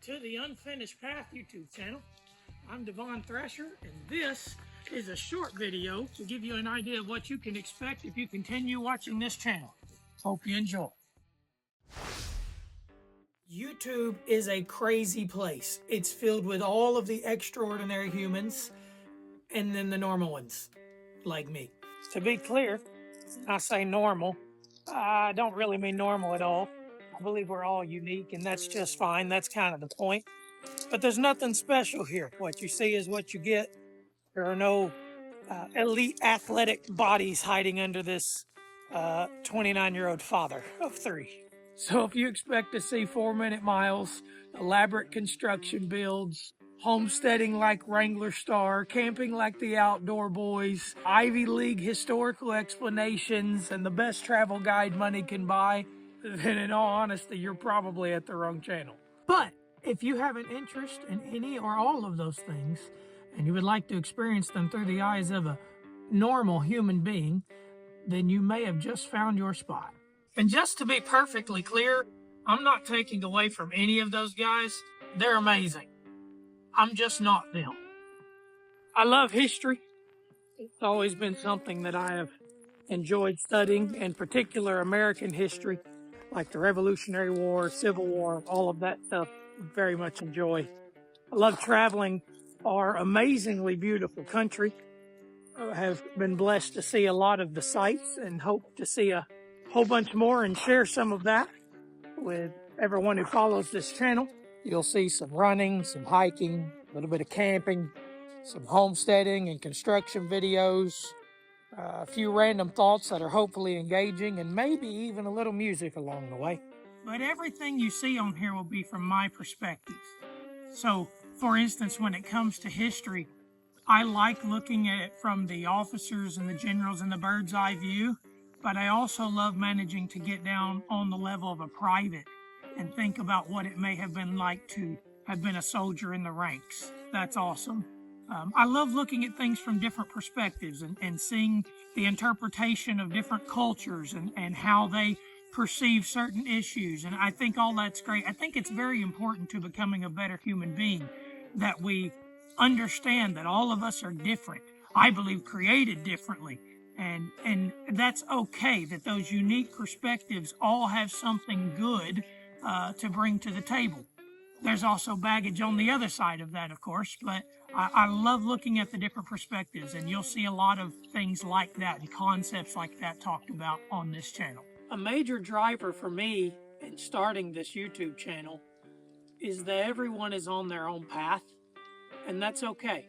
to the Unfinished Path YouTube channel. I'm Devon Thrasher, and this is a short video to give you an idea of what you can expect if you continue watching this channel. Hope you enjoy. YouTube is a crazy place. It's filled with all of the extraordinary humans and then the normal ones, like me. To be clear, I say normal. I don't really mean normal at all. I believe we're all unique, and that's just fine. That's kind of the point. But there's nothing special here. What you see is what you get. There are no elite athletic bodies hiding under this 29-year-old father of three. So if you expect to see 4-minute miles, elaborate construction builds, homesteading like Wrangler Star, camping like the Outdoor Boys, Ivy League historical explanations, and the best travel guide money can buy, then in all honesty, you're probably at the wrong channel. But if you have an interest in any or all of those things, and you would like to experience them through the eyes of a normal human being, then you may have just found your spot. And just to be perfectly clear, I'm not taking away from any of those guys. They're amazing. I'm just not them. I love history. It's always been something that I have enjoyed studying, in particular American history, like the Revolutionary War, Civil War, all of that stuff. Very much enjoy. I love traveling our amazingly beautiful country. I have been blessed to see a lot of the sights and hope to see a whole bunch more and share some of that with everyone who follows this channel. You'll see some running, some hiking, a little bit of camping, some homesteading and construction videos, a few random thoughts that are hopefully engaging, and maybe even a little music along the way. But everything you see on here will be from my perspective. So, for instance, when it comes to history, I like looking at it from the officers and the generals and the bird's eye view, but I also love managing to get down on the level of a private and think about what it may have been like to have been a soldier in the ranks. That's awesome. I love looking at things from different perspectives and seeing the interpretation of different cultures and how they perceive certain issues. And I think all that's great. I think it's very important to becoming a better human being that we understand that all of us are different. I believe created differently. And that's okay, that those unique perspectives all have something good to bring to the table. There's also baggage on the other side of that, of course, but I love looking at the different perspectives, and you'll see a lot of things like that and concepts like that talked about on this channel. A major driver for me in starting this YouTube channel is that everyone is on their own path, and that's okay.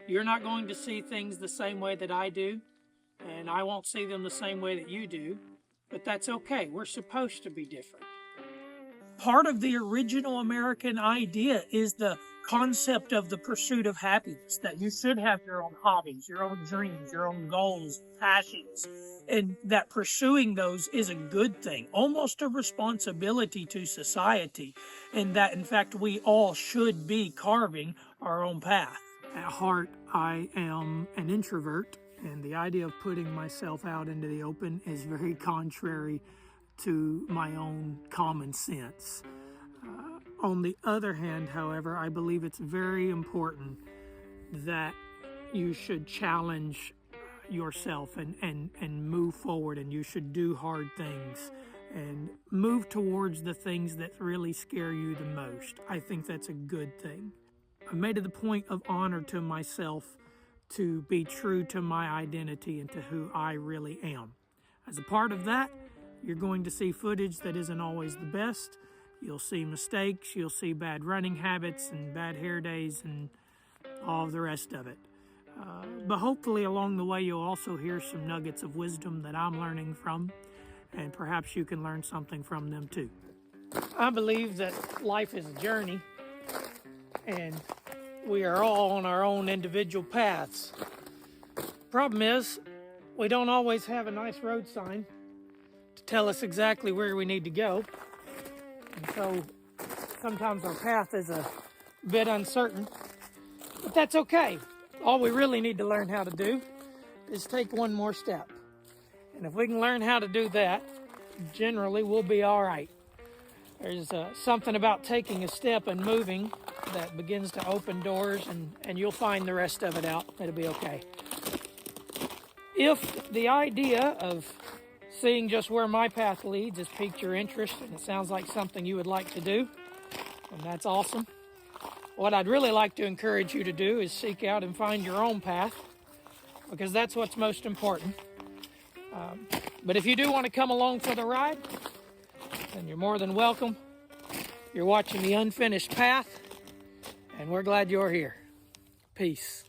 You're not going to see things the same way that I do, and I won't see them the same way that you do, but that's okay. We're supposed to be different. Part of the original American idea is the concept of the pursuit of happiness, that you should have your own hobbies, your own dreams, your own goals, passions, and that pursuing those is a good thing, almost a responsibility to society, and that in fact we all should be carving our own path. At heart, I am an introvert, and the idea of putting myself out into the open is very contrary to my own common sense. On the other hand, however, I believe it's very important that you should challenge yourself and move forward, and you should do hard things and move towards the things that really scare you the most. I think that's a good thing. I made it a point of honor to myself to be true to my identity and to who I really am. As a part of that, you're going to see footage that isn't always the best. You'll see mistakes, you'll see bad running habits and bad hair days and all the rest of it. But hopefully along the way you'll also hear some nuggets of wisdom that I'm learning from, and perhaps you can learn something from them too. I believe that life is a journey, and we are all on our own individual paths. Problem is, we don't always have a nice road sign to tell us exactly where we need to go. And so sometimes our path is a bit uncertain, but that's okay. All we really need to learn how to do is take one more step. And if we can learn how to do that, generally we'll be all right. There's something about taking a step and moving that begins to open doors, and you'll find the rest of it out. It'll be okay. If the idea of seeing just where my path leads has piqued your interest and it sounds like something you would like to do, and that's awesome. What I'd really like to encourage you to do is seek out and find your own path, because that's what's most important. But if you do want to come along for the ride, then you're more than welcome. You're watching The Unfinished Path, and we're glad you're here. Peace.